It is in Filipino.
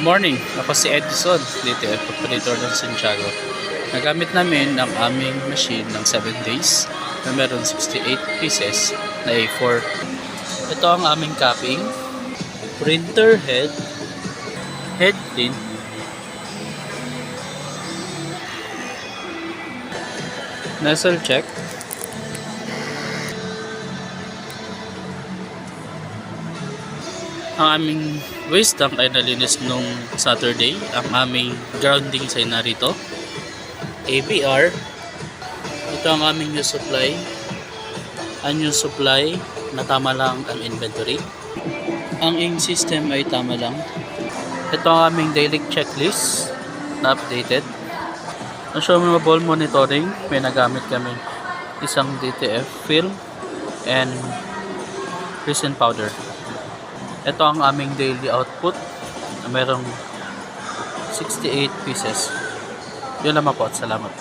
Morning, ako si Edison, DTF Operator ng Santiago. Nagamit namin ang aming machine ng 7 days na meron 68 pieces na A4. Ito ang aming copying, printer head, head pin, nozzle check, ang aming waste tank ay nalinis nung Saturday. Ang aming grounding ay narito. ABR. Ito ang aming new supply. Ang new supply na tama lang ang inventory. Ang ink system ay tama lang. Ito ang aming daily checklist na updated. Consumable monitoring. May nagamit kami isang DTF film and resin powder. Ito ang aming daily output na merong 68 pieces. Yun naman po at salamat.